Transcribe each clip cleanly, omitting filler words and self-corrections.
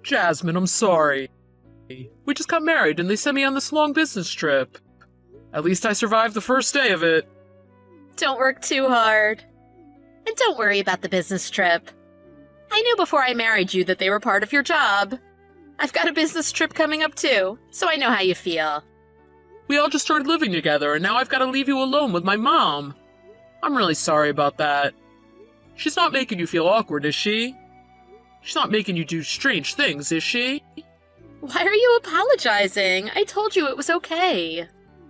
Jasmine, I'm sorry. We just got married and they sent me on this long business trip. At least I survived the first day of it. Don't work too hard. And don't worry about the business trip. I knew before I married you that they were part of your job. I've got a business trip coming up too, so I know how you feel. We all just started living together and now I've got to leave you alone with my mom. I'm really sorry about that. She's not making you feel awkward, is she? She's not making you do strange things, is she? Why are you apologizing? I told you it was okay.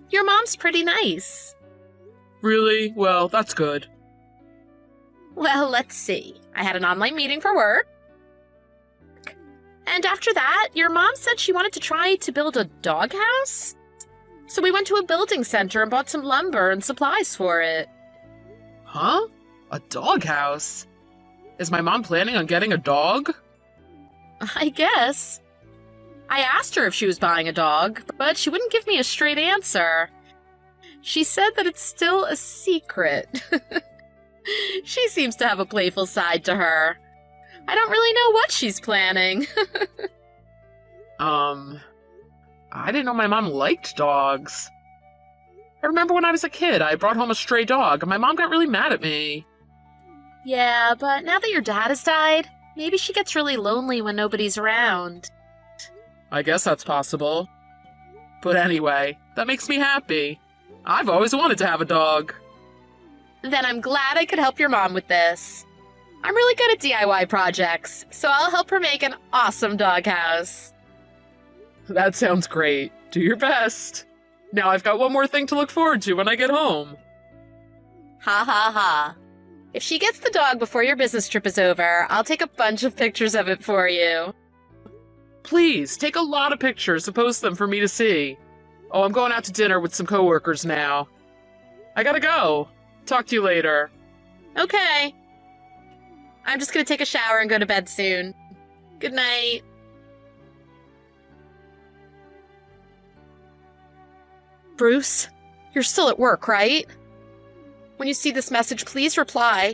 Your mom's pretty nice. Really? Well, that's good. Well, let's see. I had an online meeting for work. And after that, your mom said she wanted to try to build a doghouse. So we went to a building center and bought some lumber and supplies for it. Huh? A doghouse? Is my mom planning on getting a dog? I guess. I asked her if she was buying a dog, but she wouldn't give me a straight answer. She said that it's still a secret. She seems to have a playful side to her. I don't really know what she's planning. I didn't know my mom liked dogs. I remember when I was a kid, I brought home a stray dog, and my mom got really mad at me. Yeah, but now that your dad has died, maybe she gets really lonely when nobody's around. I guess that's possible. But anyway, that makes me happy. I've always wanted to have a dog. Then I'm glad I could help your mom with this. I'm really good at DIY projects, so I'll help her make an awesome doghouse. That sounds great. Do your best. Now I've got one more thing to look forward to when I get home. Ha ha ha. If she gets the dog before your business trip is over, I'll take a bunch of pictures of it for you. Please, take a lot of pictures and post them for me to see. Oh, I'm going out to dinner with some coworkers now. I gotta go. Talk to you later. Okay. I'm just gonna take a shower and go to bed soon. Good night. Bruce, you're still at work, right? When you see this message, please reply.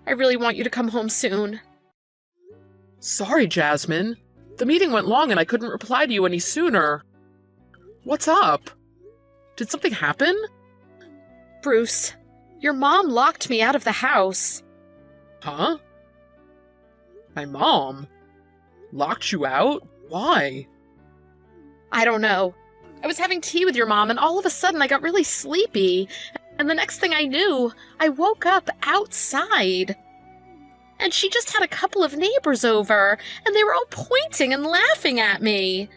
I really want you to come home soon. Sorry, Jasmine. The meeting went long and I couldn't reply to you any sooner. What's up? Did something happen? Bruce, your mom locked me out of the house. Huh? My mom? Locked you out? Why? I don't know. I was having tea with your mom and all of a sudden I got really sleepy. And the next thing I knew, I woke up outside. And she just had a couple of neighbors over, and they were all pointing and laughing at me.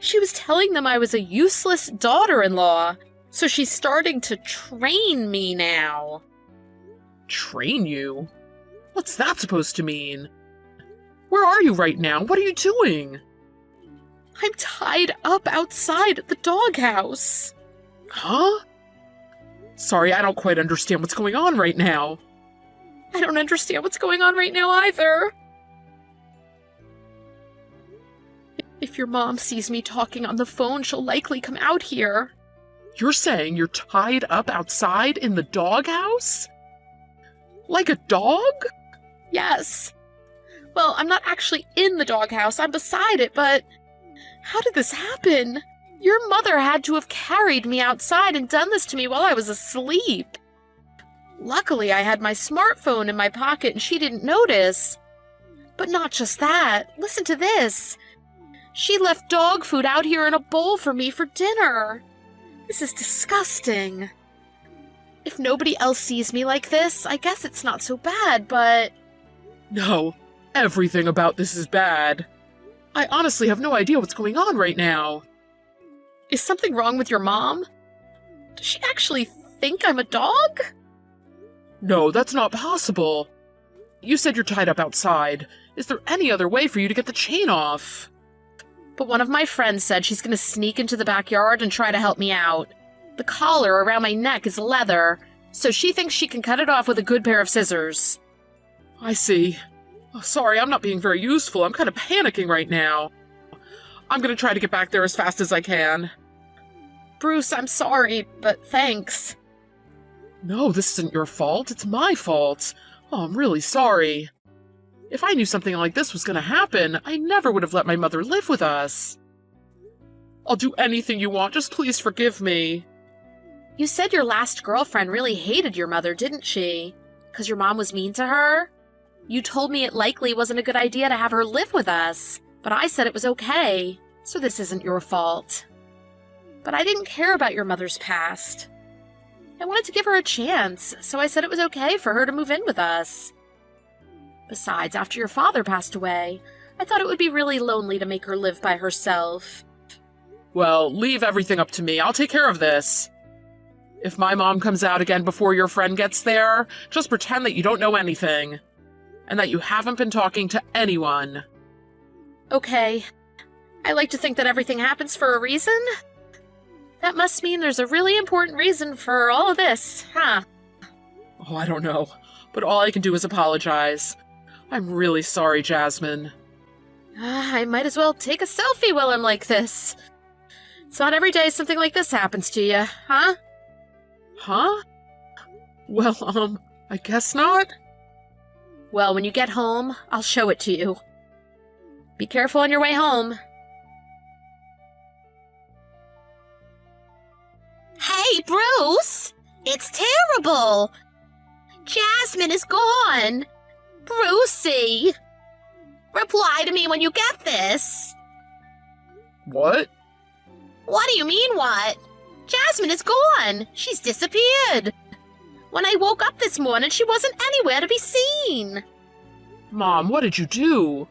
She was telling them I was a useless daughter-in-law, so she's starting to train me now. Train you? What's that supposed to mean? Where are you right now? What are you doing? I'm tied up outside the doghouse. Huh? Sorry, I don't quite understand what's going on right now. I don't understand what's going on right now either. If your mom sees me talking on the phone, she'll likely come out here. You're saying you're tied up outside in the doghouse? Like a dog? Yes. Well, I'm not actually in the doghouse, I'm beside it, but how did this happen? Your mother had to have carried me outside and done this to me while I was asleep. Luckily, I had my smartphone in my pocket and she didn't notice. But not just that. Listen to this. She left dog food out here in a bowl for me for dinner. This is disgusting. If nobody else sees me like this, I guess it's not so bad, but... No, everything about this is bad. I honestly have no idea what's going on right now. Is something wrong with your mom? Does she actually think I'm a dog? No, that's not possible. You said you're tied up outside. Is there any other way for you to get the chain off? But one of my friends said she's going to sneak into the backyard and try to help me out. The collar around my neck is leather, so she thinks she can cut it off with a good pair of scissors. I see. Oh, sorry, I'm not being very useful. I'm kind of panicking right now. I'm going to try to get back there as fast as I can. Bruce, I'm sorry, but thanks. No, this isn't your fault. It's my fault. Oh, I'm really sorry. If I knew something like this was going to happen, I never would have let my mother live with us. I'll do anything you want, just please forgive me. You said your last girlfriend really hated your mother, didn't she? 'Cause your mom was mean to her? You told me it likely wasn't a good idea to have her live with us, but I said it was okay, so this isn't your fault. But I didn't care about your mother's past. I wanted to give her a chance, so I said it was okay for her to move in with us. Besides, after your father passed away, I thought it would be really lonely to make her live by herself. Well, leave everything up to me. I'll take care of this. If my mom comes out again before your friend gets there, just pretend that you don't know anything. And that you haven't been talking to anyone. Okay. I like to think that everything happens for a reason. That must mean there's a really important reason for all of this, huh? Oh, I don't know. But all I can do is apologize. I'm really sorry, Jasmine. I might as well take a selfie while I'm like this. It's not every day something like this happens to you, huh? Huh? Well, I guess not. Well, when you get home, I'll show it to you. Be careful on your way home. Hey, Bruce! It's terrible! Jasmine is gone! Brucey! Reply to me when you get this! What? What do you mean, what? Jasmine is gone! She's disappeared! When I woke up this morning, she wasn't anywhere to be seen! Mom, what did you do?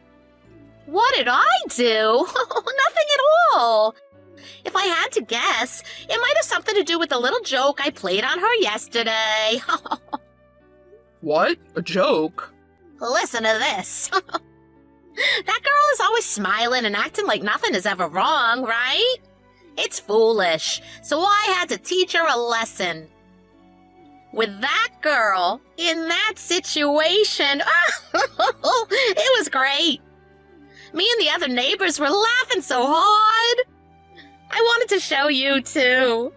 What did I do? Nothing at all! If I had to guess, it might have something to do with the little joke I played on her yesterday. What? A joke? Listen to this. That girl is always smiling and acting like nothing is ever wrong, right? It's foolish, so I had to teach her a lesson. With that girl, in that situation, it was great. Me and the other neighbors were laughing so hard. I wanted to show you, too.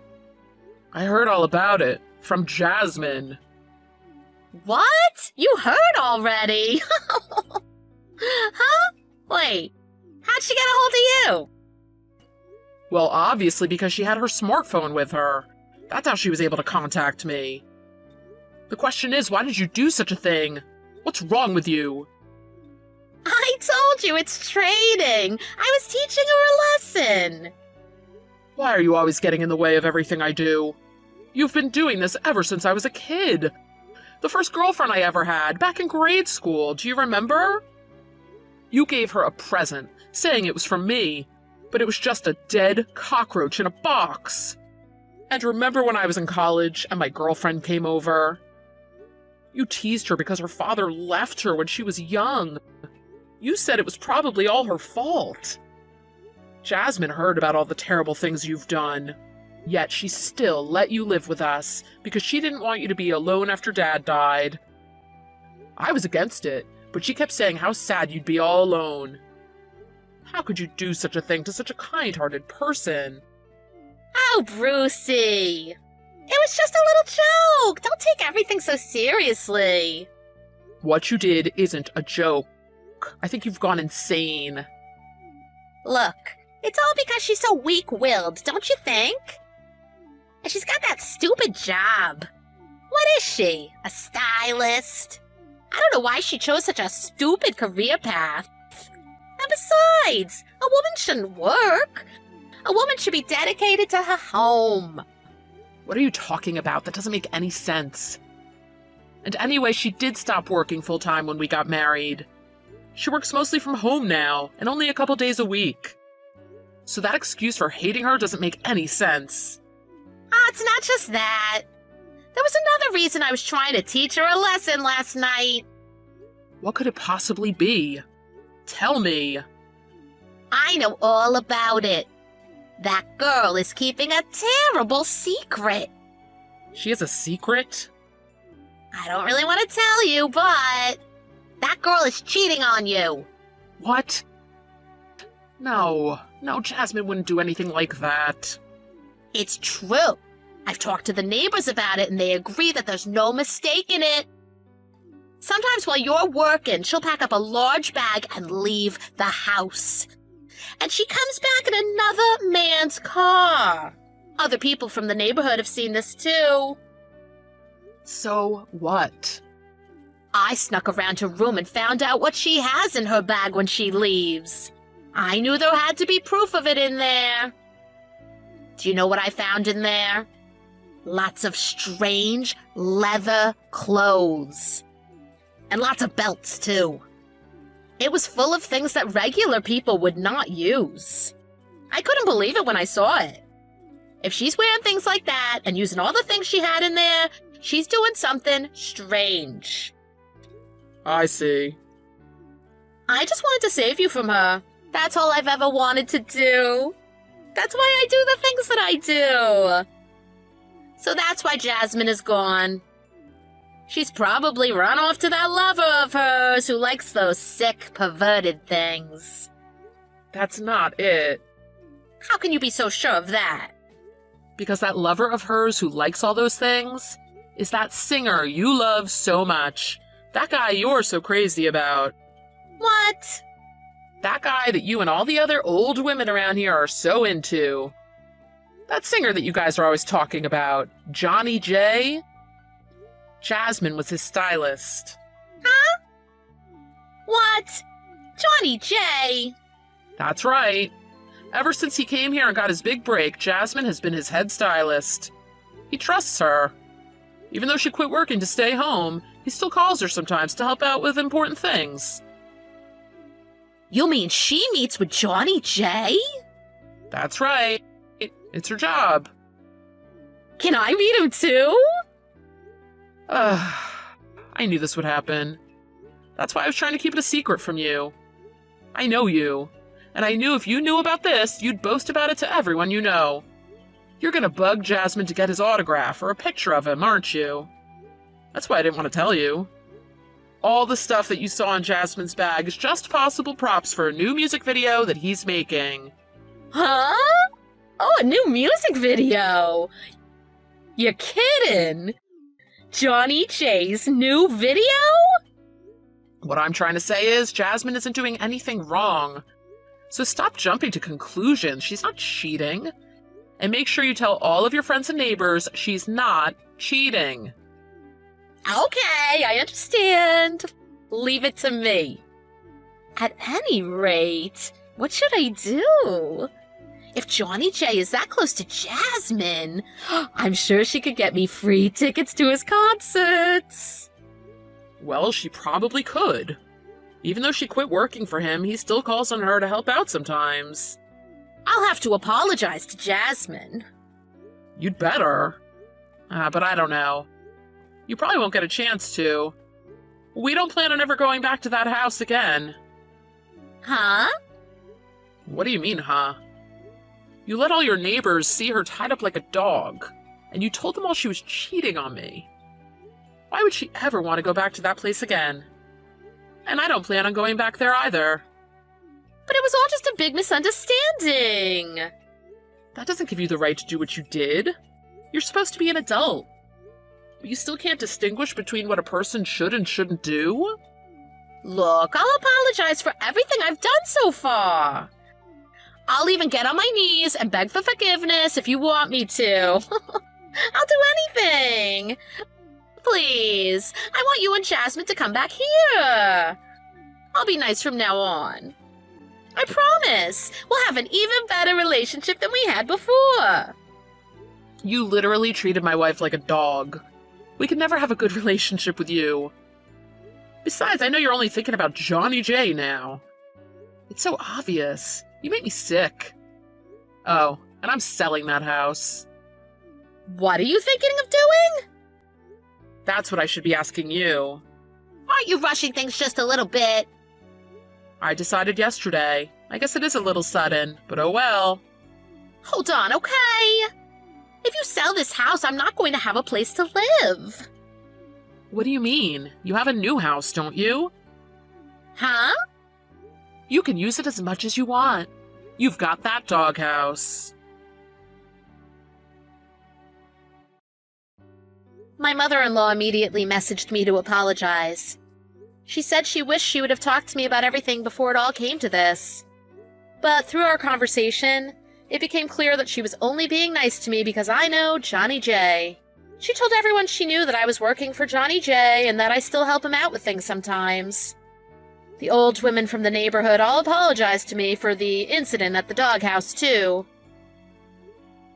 I heard all about it. From Jasmine. What? You heard already? Huh? Wait, how'd she get a hold of you? Well, obviously because she had her smartphone with her. That's how she was able to contact me. The question is, why did you do such a thing? What's wrong with you? I told you it's trading. I was teaching her a lesson. Why are you always getting in the way of everything I do? You've been doing this ever since I was a kid. The first girlfriend I ever had, back in grade school, do you remember? You gave her a present, saying it was from me, but it was just a dead cockroach in a box. And remember when I was in college and my girlfriend came over? You teased her because her father left her when she was young. You said it was probably all her fault. Jasmine heard about all the terrible things you've done. Yet she still let you live with us because she didn't want you to be alone after Dad died. I was against it, but she kept saying how sad you'd be all alone. How could you do such a thing to such a kind-hearted person? Oh, Brucey. It was just a little joke. Don't take everything so seriously. What you did isn't a joke. I think you've gone insane. Look, it's all because she's so weak-willed, don't you think? And she's got that stupid job. What is she? A stylist? I don't know why she chose such a stupid career path. And besides, a woman shouldn't work. A woman should be dedicated to her home. What are you talking about? That doesn't make any sense. And anyway, she did stop working full-time when we got married. She works mostly from home now, and only a couple days a week. So that excuse for hating her doesn't make any sense. It's not just that. There was another reason I was trying to teach her a lesson last night. What could it possibly be? Tell me. I know all about it. That girl is keeping a terrible secret. She has a secret? I don't really want to tell you, but that girl is cheating on you. What? No, Jasmine wouldn't do anything like that. It's true. I've talked to the neighbors about it, and they agree that there's no mistake in it. Sometimes while you're working, she'll pack up a large bag and leave the house. And she comes back in another man's car. Other people from the neighborhood have seen this too. So what? I snuck around her room and found out what she has in her bag when she leaves. I knew there had to be proof of it in there. Do you know what I found in there? Lots of strange leather clothes. And lots of belts, too. It was full of things that regular people would not use. I couldn't believe it when I saw it. If she's wearing things like that and using all the things she had in there, she's doing something strange. I see. I just wanted to save you from her. That's all I've ever wanted to do. That's why I do the things that I do. So that's why Jasmine is gone. She's probably run off to that lover of hers who likes those sick, perverted things. That's not it. How can you be so sure of that? Because that lover of hers who likes all those things is that singer you love so much. That guy you're so crazy about. What? That guy that you and all the other old women around here are so into. That singer that you guys are always talking about, Johnny J. Jasmine was his stylist. Huh? What? Johnny J? That's right. Ever since he came here and got his big break, Jasmine has been his head stylist. He trusts her. Even though she quit working to stay home, he still calls her sometimes to help out with important things. You mean she meets with Johnny J? That's right. It's her job. Can I meet him too? I knew this would happen. That's why I was trying to keep it a secret from you. I know you, and I knew if you knew about this, you'd boast about it to everyone you know. You're gonna bug Jasmine to get his autograph or a picture of him, aren't you? That's why I didn't want to tell you. All the stuff that you saw in Jasmine's bag is just possible props for a new music video that he's making. Huh? Oh, a new music video? You're kidding? Johnny J's new video? What I'm trying to say is, Jasmine isn't doing anything wrong. So stop jumping to conclusions. She's not cheating. And make sure you tell all of your friends and neighbors she's not cheating. Okay, I understand. Leave it to me. At any rate, what should I do? If Johnny J is that close to Jasmine, I'm sure she could get me free tickets to his concerts. Well, she probably could. Even though she quit working for him, he still calls on her to help out sometimes. I'll have to apologize to Jasmine. You'd better. But I don't know. You probably won't get a chance to. We don't plan on ever going back to that house again. Huh? What do you mean, huh? You let all your neighbors see her tied up like a dog, and you told them all she was cheating on me. Why would she ever want to go back to that place again? And I don't plan on going back there either. But it was all just a big misunderstanding. That doesn't give you the right to do what you did. You're supposed to be an adult. But you still can't distinguish between what a person should and shouldn't do? Look, I'll apologize for everything I've done so far. I'll even get on my knees and beg for forgiveness if you want me to. I'll do anything. Please, I want you and Jasmine to come back here. I'll be nice from now on. I promise. We'll have an even better relationship than we had before. You literally treated my wife like a dog. We could never have a good relationship with you. Besides, I know you're only thinking about Johnny J now. It's so obvious. You make me sick. Oh, and I'm selling that house. What are you thinking of doing? That's what I should be asking you. Aren't you rushing things just a little bit? I decided yesterday. I guess it is a little sudden, but oh well. Hold on, okay? If you sell this house, I'm not going to have a place to live. What do you mean? You have a new house, don't you? Huh? You can use it as much as you want. You've got that doghouse. My mother-in-law immediately messaged me to apologize. She said she wished she would have talked to me about everything before it all came to this. But through our conversation, it became clear that she was only being nice to me because I know Johnny J. She told everyone she knew that I was working for Johnny J and that I still help him out with things sometimes. The old women from the neighborhood all apologized to me for the incident at the doghouse, too.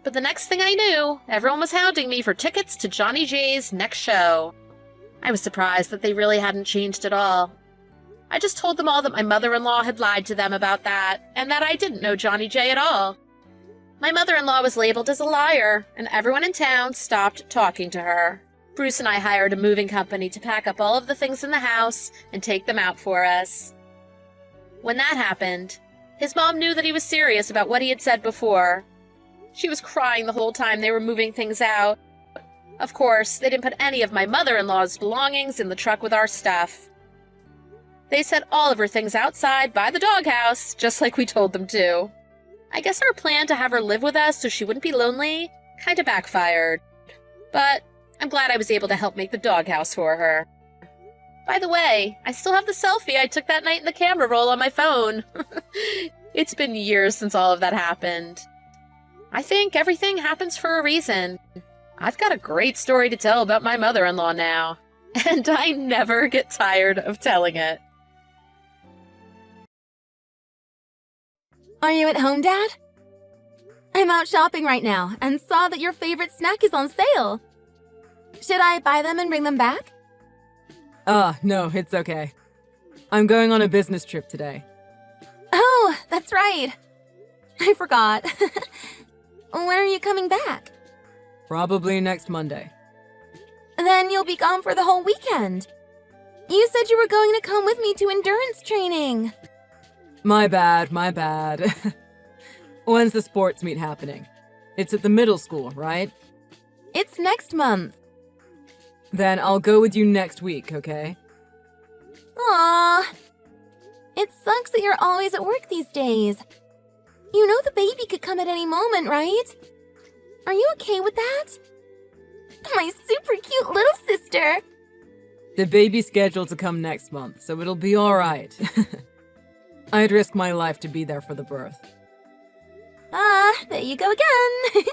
But the next thing I knew, everyone was hounding me for tickets to Johnny J's next show. I was surprised that they really hadn't changed at all. I just told them all that my mother-in-law had lied to them about that, and that I didn't know Johnny J at all. My mother-in-law was labeled as a liar, and everyone in town stopped talking to her. Bruce and I hired a moving company to pack up all of the things in the house and take them out for us. When that happened, his mom knew that he was serious about what he had said before. She was crying the whole time they were moving things out. Of course, they didn't put any of my mother-in-law's belongings in the truck with our stuff. They set all of her things outside by the doghouse, just like we told them to. I guess our plan to have her live with us so she wouldn't be lonely kinda backfired. But I'm glad I was able to help make the doghouse for her. By the way, I still have the selfie I took that night in the camera roll on my phone. It's been years since all of that happened. I think everything happens for a reason. I've got a great story to tell about my mother-in-law now, and I never get tired of telling it. Are you at home, Dad? I'm out shopping right now and saw that your favorite snack is on sale. Should I buy them and bring them back? No, it's okay. I'm going on a business trip today. Oh, that's right. I forgot. When are you coming back? Probably next Monday. Then you'll be gone for the whole weekend. You said you were going to come with me to endurance training. My bad. When's the sports meet happening? It's at the middle school, right? It's next month. Then I'll go with you next week, okay? Aww. It sucks that you're always at work these days. You know the baby could come at any moment, right? Are you okay with that? My super cute little sister. The baby's scheduled to come next month, so it'll be alright. I'd risk my life to be there for the birth. There you go again.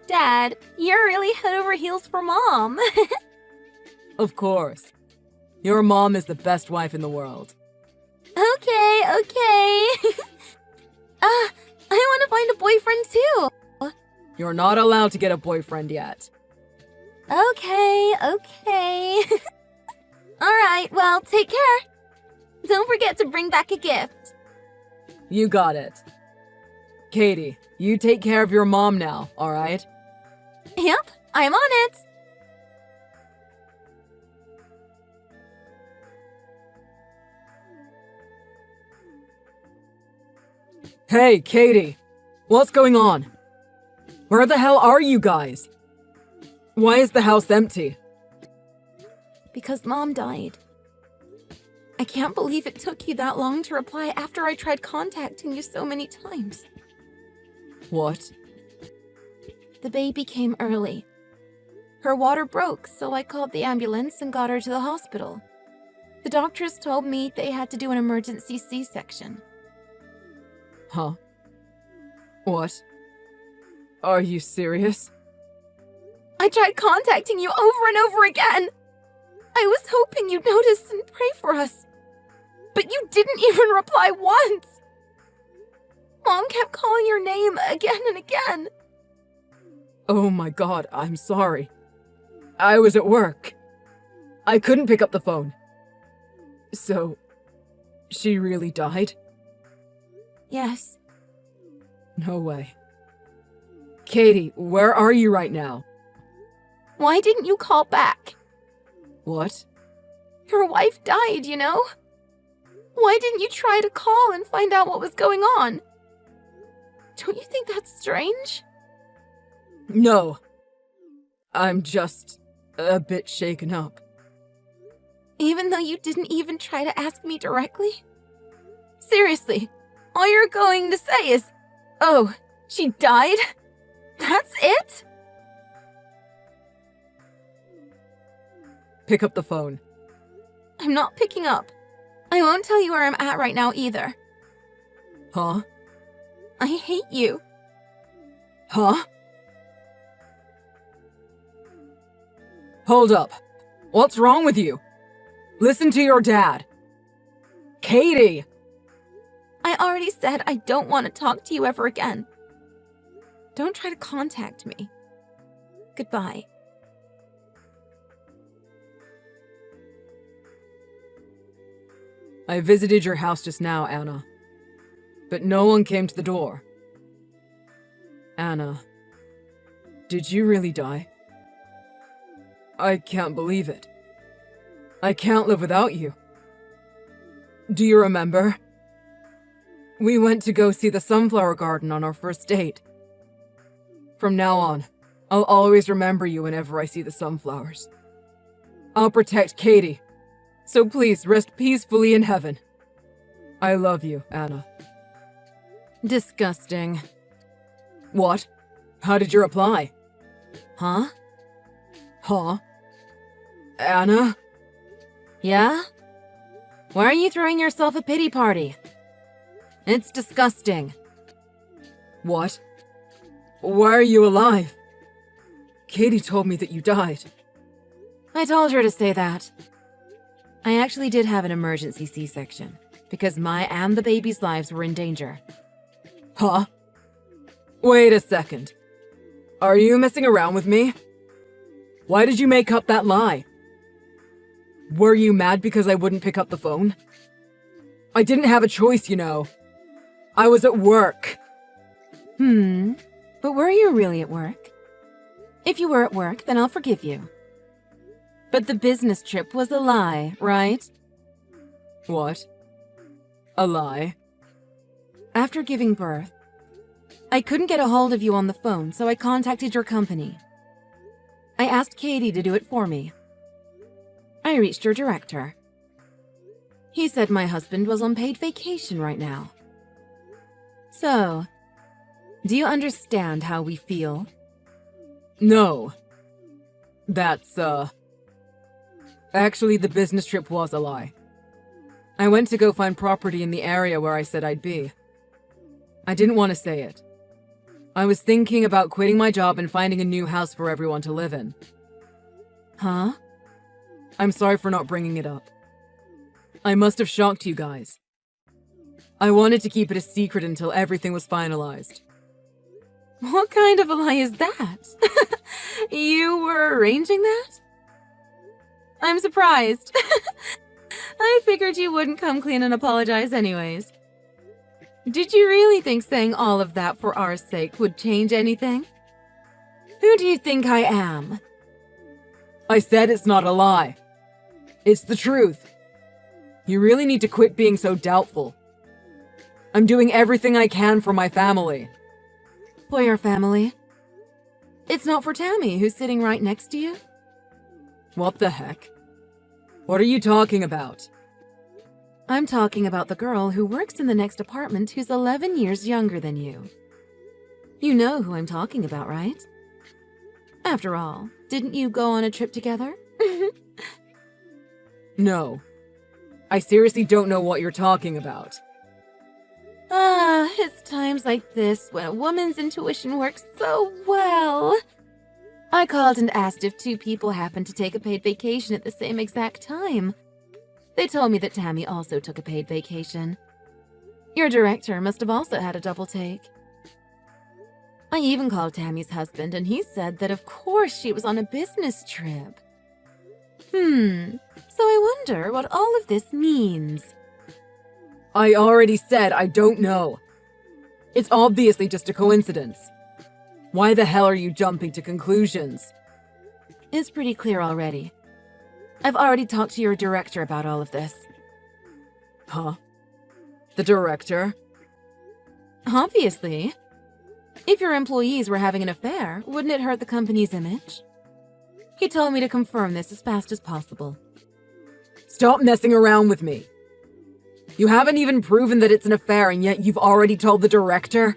Dad, you're really head over heels for Mom. Of course. Your mom is the best wife in the world. Okay. I want to find a boyfriend too. You're not allowed to get a boyfriend yet. Okay. Alright, well, take care. Don't forget to bring back a gift. You got it. Katie, you take care of your mom now, alright? Yep, I'm on it. Hey, Katie! What's going on? Where the hell are you guys? Why is the house empty? Because Mom died. I can't believe it took you that long to reply after I tried contacting you so many times. What? The baby came early. Her water broke, so I called the ambulance and got her to the hospital. The doctors told me they had to do an emergency C-section. Huh? What? Are you serious? I tried contacting you over and over again. I was hoping you'd notice and pray for us. But you didn't even reply once. Mom kept calling your name again and again. Oh my god, I'm sorry. I was at work. I couldn't pick up the phone. So, she really died? Yes. No way. Katie, where are you right now? Why didn't you call back? What? Your wife died, you know? Why didn't you try to call and find out what was going on? Don't you think that's strange? No. I'm just a bit shaken up. Even though you didn't even try to ask me directly? Seriously, all you're going to say is, "Oh, she died? That's it?" Pick up the phone. I'm not picking up. I won't tell you where I'm at right now either. Huh? I hate you. Huh? Hold up. What's wrong with you? Listen to your dad. Katie! I already said I don't want to talk to you ever again. Don't try to contact me. Goodbye. I visited your house just now, Anna. But no one came to the door. Anna, did you really die? I can't believe it. I can't live without you. Do you remember? We went to go see the sunflower garden on our first date. From now on, I'll always remember you whenever I see the sunflowers. I'll protect Katie, so please rest peacefully in heaven. I love you, Anna. Disgusting. What? How did you reply? Huh? Huh? Anna? Yeah? Why are you throwing yourself a pity party? It's disgusting. What? Why are you alive? Katie told me that you died. I told her to say that. I actually did have an emergency C-section, because my and the baby's lives were in danger. Huh? Wait a second. Are you messing around with me? Why did you make up that lie? Were you mad because I wouldn't pick up the phone? I didn't have a choice, you know. I was at work. But were you really at work? If you were at work, then I'll forgive you. But the business trip was a lie, right? What? A lie? After giving birth, I couldn't get a hold of you on the phone, so I contacted your company. I asked Katie to do it for me. I reached your director. He said my husband was on paid vacation right now. So, do you understand how we feel? No. That's, Actually, the business trip was a lie. I went to go find property in the area where I said I'd be. I didn't want to say it. I was thinking about quitting my job and finding a new house for everyone to live in. Huh? I'm sorry for not bringing it up. I must have shocked you guys. I wanted to keep it a secret until everything was finalized. What kind of a lie is that? You were arranging that? I'm surprised. I figured you wouldn't come clean and apologize anyways. Did you really think saying all of that for our sake would change anything? Who do you think I am? I said it's not a lie. It's the truth. You really need to quit being so doubtful. I'm doing everything I can for my family. For your family? It's not for Tammy, who's sitting right next to you? What the heck? What are you talking about? I'm talking about the girl who works in the next apartment who's 11 years younger than you. You know who I'm talking about, right? After all, didn't you go on a trip together? No. I seriously don't know what you're talking about. It's times like this when a woman's intuition works so well. I called and asked if two people happened to take a paid vacation at the same exact time. They told me that Tammy also took a paid vacation. Your director must have also had a double take. I even called Tammy's husband, and he said that of course she was on a business trip. So I wonder what all of this means. I already said I don't know. It's obviously just a coincidence. Why the hell are you jumping to conclusions? It's pretty clear already. I've already talked to your director about all of this. Huh? The director? Obviously. If your employees were having an affair, wouldn't it hurt the company's image? He told me to confirm this as fast as possible. Stop messing around with me. You haven't even proven that it's an affair, and yet you've already told the director?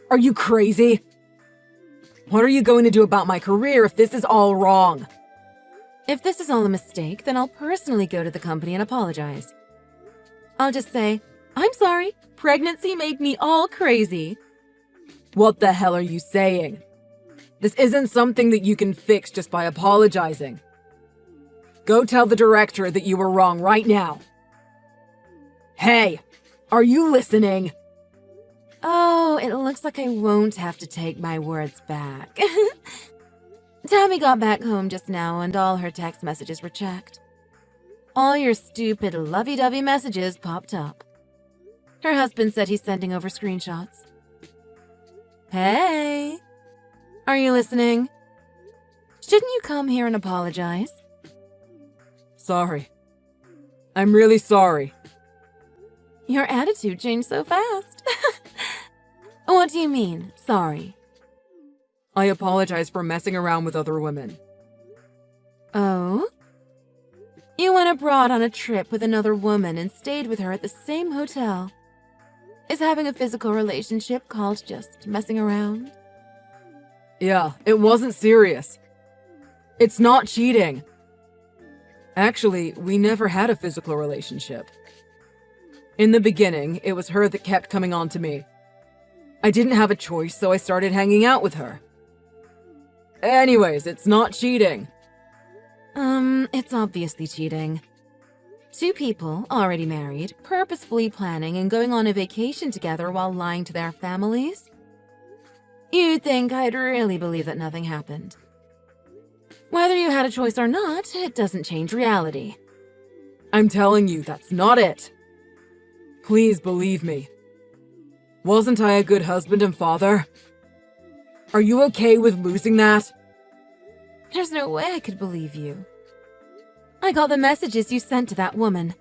Are you crazy? What are you going to do about my career if this is all wrong? If this is all a mistake, then I'll personally go to the company and apologize. I'll just say, I'm sorry, pregnancy made me all crazy. What the hell are you saying? This isn't something that you can fix just by apologizing. Go tell the director that you were wrong right now. Hey, are you listening? Oh, it looks like I won't have to take my words back. Tammy got back home just now and all her text messages were checked. All your stupid lovey-dovey messages popped up. Her husband said he's sending over screenshots. Hey, are you listening? Shouldn't you come here and apologize? Sorry. I'm really sorry. Your attitude changed so fast. What do you mean, sorry? I apologize for messing around with other women. Oh? You went abroad on a trip with another woman and stayed with her at the same hotel. Is having a physical relationship called just messing around? Yeah, it wasn't serious. It's not cheating. Actually, we never had a physical relationship. In the beginning, it was her that kept coming on to me. I didn't have a choice, so I started hanging out with her. Anyways, it's not cheating. It's obviously cheating. Two people, already married, purposefully planning and going on a vacation together while lying to their families? You'd think I'd really believe that nothing happened. Whether you had a choice or not, it doesn't change reality. I'm telling you, that's not it. Please believe me. Wasn't I a good husband and father? Are you okay with losing that? There's no way I could believe you. I got the messages you sent to that woman.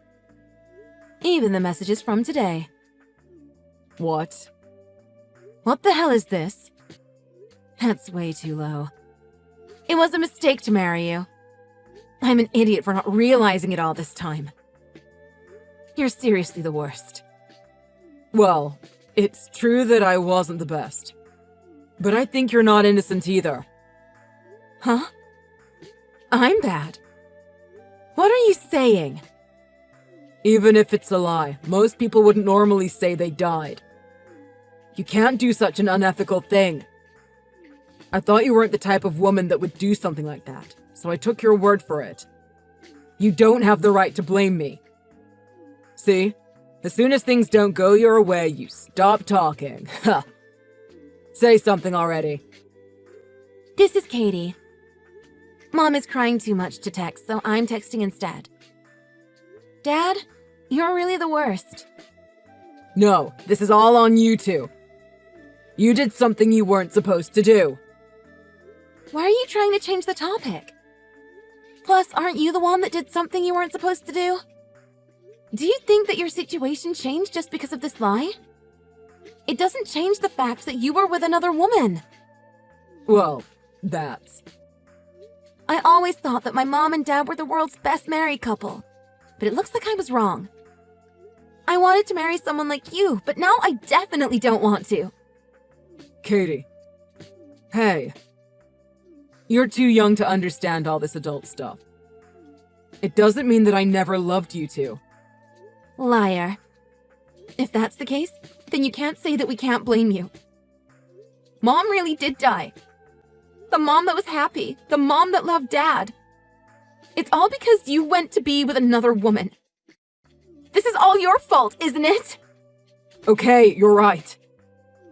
Even the messages from today. What? What the hell is this? That's way too low. It was a mistake to marry you. I'm an idiot for not realizing it all this time. You're seriously the worst. Well, it's true that I wasn't the best. But I think you're not innocent either. Huh? I'm bad. What are you saying? Even if it's a lie, most people wouldn't normally say they died. You can't do such an unethical thing. I thought you weren't the type of woman that would do something like that, so I took your word for it. You don't have the right to blame me. See? As soon as things don't go your way, you stop talking. Ha! Say something already. This is Katie. Mom is crying too much to text, so I'm texting instead. Dad, you're really the worst. No, this is all on you two. You did something you weren't supposed to do. Why are you trying to change the topic? Plus, aren't you the one that did something you weren't supposed to do? Do you think that your situation changed just because of this lie? It doesn't change the fact that you were with another woman. Well, that's... I always thought that my mom and dad were the world's best married couple, but it looks like I was wrong. I wanted to marry someone like you, but now I definitely don't want to. Katie. Hey. You're too young to understand all this adult stuff. It doesn't mean that I never loved you two. Liar. If that's the case, then you can't say that we can't blame you. Mom really did die. The mom that was happy. The mom that loved Dad. It's all because you went to be with another woman. This is all your fault, isn't it? Okay, you're right.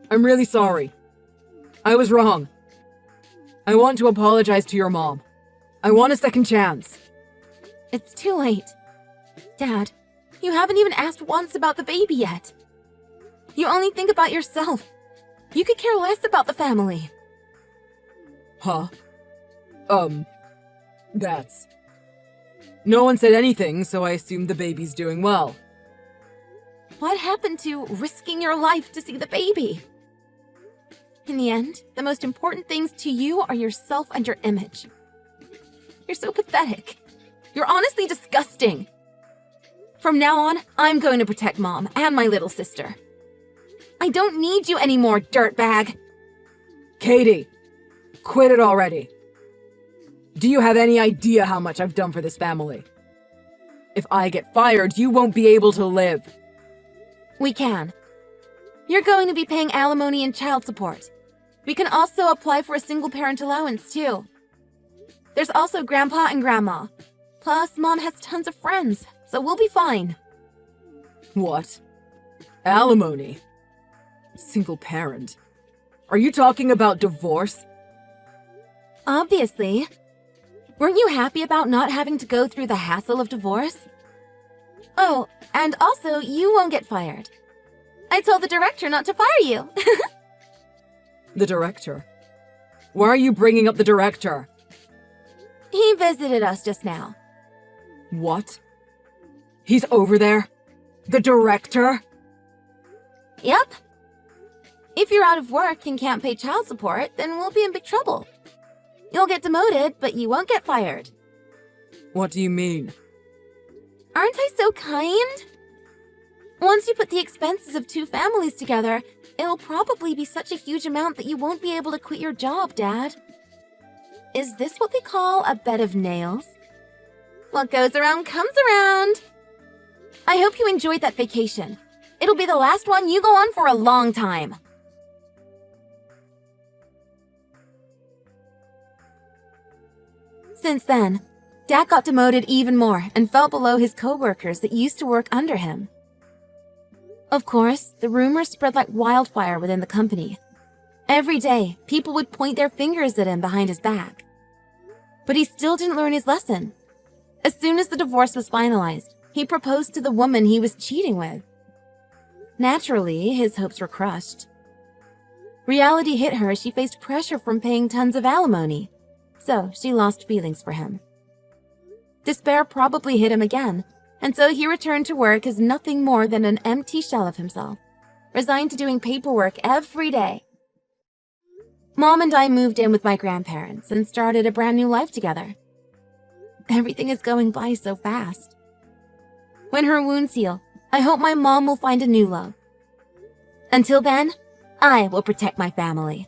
I'm really sorry. I was wrong. I want to apologize to your mom. I want a second chance. It's too late. Dad, you haven't even asked once about the baby yet. You only think about yourself. You could care less about the family. Huh? That's... No one said anything, so I assumed the baby's doing well. What happened to risking your life to see the baby? In the end, the most important things to you are yourself and your image. You're so pathetic. You're honestly disgusting. From now on, I'm going to protect Mom and my little sister. I don't need you anymore, dirtbag. Katie, quit it already. Do you have any idea how much I've done for this family? If I get fired, you won't be able to live. We can. You're going to be paying alimony and child support. We can also apply for a single parent allowance, too. There's also Grandpa and Grandma. Plus, Mom has tons of friends, so we'll be fine. What? Alimony? Single parent? Are you talking about divorce? Obviously. Weren't you happy about not having to go through the hassle of divorce? Oh, and also, you won't get fired. I told the director not to fire you. The director? Why are you bringing up the director? He visited us just now. What? He's over there? The director? Yep. If you're out of work and can't pay child support, then we'll be in big trouble. You'll get demoted, but you won't get fired. What do you mean? Aren't I so kind? Once you put the expenses of 2 families together, it'll probably be such a huge amount that you won't be able to quit your job, Dad. Is this what they call a bed of nails? What goes around comes around. I hope you enjoyed that vacation. It'll be the last one you go on for a long time. Since then, Dad got demoted even more and fell below his co-workers that used to work under him. Of course, the rumors spread like wildfire within the company. Every day, people would point their fingers at him behind his back. But he still didn't learn his lesson. As soon as the divorce was finalized, he proposed to the woman he was cheating with. Naturally, his hopes were crushed. Reality hit her as she faced pressure from paying tons of alimony, so she lost feelings for him. Despair probably hit him again, and so he returned to work as nothing more than an empty shell of himself, resigned to doing paperwork every day. Mom and I moved in with my grandparents and started a brand new life together. Everything is going by so fast. When her wounds heal, I hope my mom will find a new love. Until then, I will protect my family.